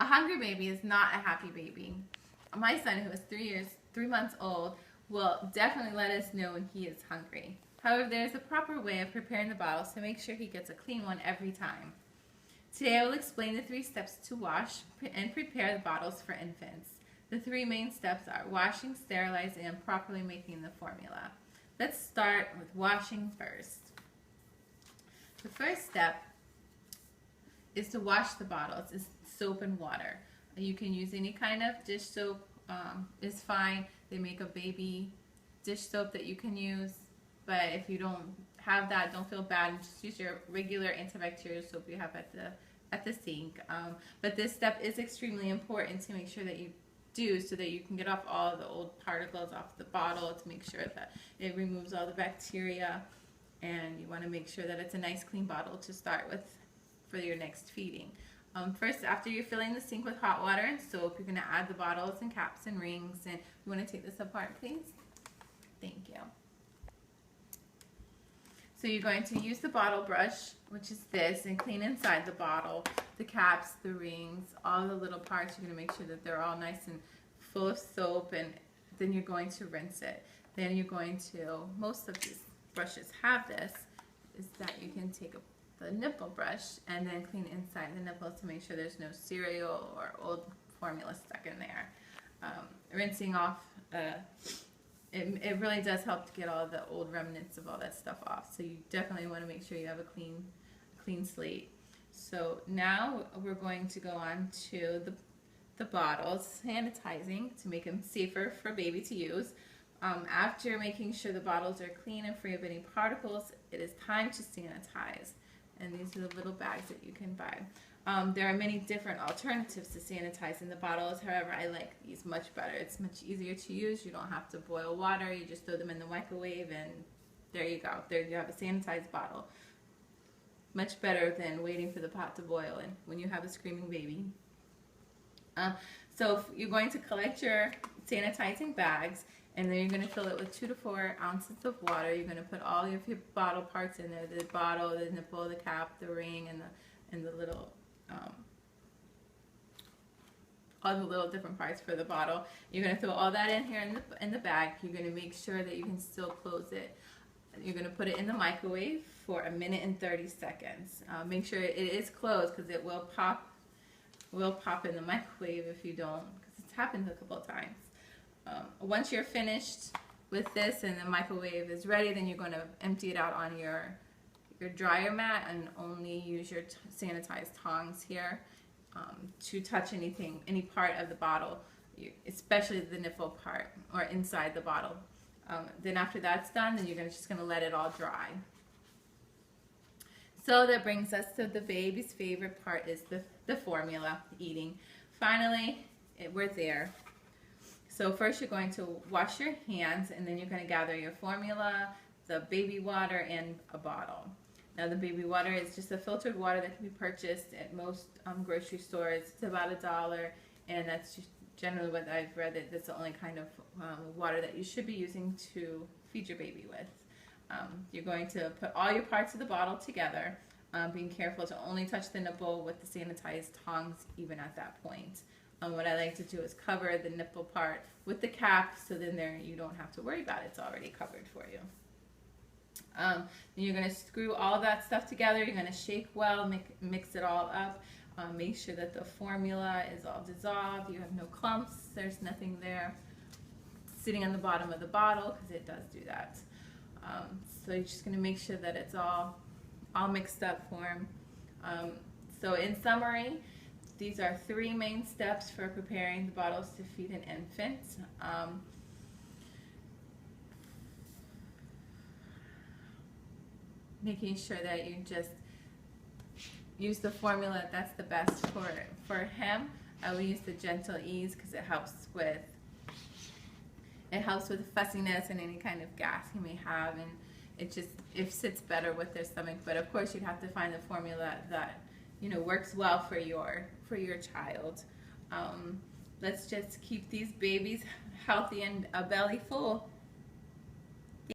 A hungry baby is not a happy baby. My son, who is 3 months old, will definitely let us know when he is hungry. However, there's a proper way of preparing the bottles to make sure he gets a clean one every time. Today I will explain the 3 steps to wash and prepare the bottles for infants. The 3 main steps are washing, sterilizing, and properly making the formula. Let's start with washing first. The first step is to wash the bottles. It's soap and water. You can use any kind of dish soap, is fine. They make a baby dish soap that you can use, but if you don't have that, don't feel bad. Just use your regular antibacterial soap you have at the sink. But this step is extremely important to make sure that you do, so that you can get off all the old particles off the bottle, to make sure that it removes all the bacteria, and you want to make sure that it's a nice clean bottle to start with for your next feeding. First, after you're filling the sink with hot water and soap, you're going to add the bottles and caps and rings. And you want to take this apart, please? Thank you. So you're going to use the bottle brush, which is this, and clean inside the bottle, the caps, the rings, all the little parts. You're going to make sure that they're all nice and full of soap, and then you're going to rinse it. Then you're going to, most of these brushes have this, is that you can take the nipple brush and then clean inside the nipples to make sure there's no cereal or old formula stuck in there. Rinsing off, it really does help to get all the old remnants of all that stuff off. So you definitely want to make sure you have a clean slate. So now we're going to go on to the bottles, sanitizing to make them safer for baby to use. After making sure the bottles are clean and free of any particles, it is time to sanitize. And these are the little bags that you can buy. There are many different alternatives to sanitizing the bottles. However, I like these much better. It's much easier to use. You don't have to boil water. You just throw them in the microwave, and there you go. There you have a sanitized bottle. Much better than waiting for the pot to boil and when you have a screaming baby. So you're going to collect your sanitizing bags, and then you're going to fill it with 2 to 4 ounces of water. You're going to put all of your bottle parts in there: the bottle, the nipple, the cap, the ring, and the little all the little different parts for the bottle. You're going to throw all that in here in the bag. You're going to make sure that you can still close it. You're going to put it in the microwave for 1 minute and 30 seconds. Make sure it is closed, because it will pop in the microwave if you don't, because it's happened a couple of times. Once you're finished with this and the microwave is ready, then you're going to empty it out on your dryer mat, and only use your sanitized tongs here to touch any part of the bottle, especially the nipple part or inside the bottle. Then after that's done, then you're just going to let it all dry. So that brings us to the baby's favorite part, is the formula, eating. Finally, we're there. So first you're going to wash your hands, and then you're going to gather your formula, the baby water, and a bottle. Now the baby water is just a filtered water that can be purchased at most grocery stores. It's about $1, and that's just generally what I've read, that that's the only kind of water that you should be using to feed your baby with. You're going to put all your parts of the bottle together, being careful to only touch the nipple with the sanitized tongs even at that point. What I like to do is cover the nipple part with the cap, so then you don't have to worry about it. It's already covered for you. Then you're going to screw all that stuff together. You're going to shake well, mix it all up. Make sure that the formula is all dissolved. You have no clumps. There's nothing there sitting on the bottom of the bottle, because it does do that. So you're just going to make sure that it's all mixed up form. So in summary, these are 3 main steps for preparing the bottles to feed an infant. Making sure that you just use the formula that's the best for him. I will use the Gentle Ease, because it helps with fussiness and any kind of gas he may have, and it sits better with their stomach. But of course, you'd have to find the formula that works well for your child. Let's just keep these babies healthy and a belly full.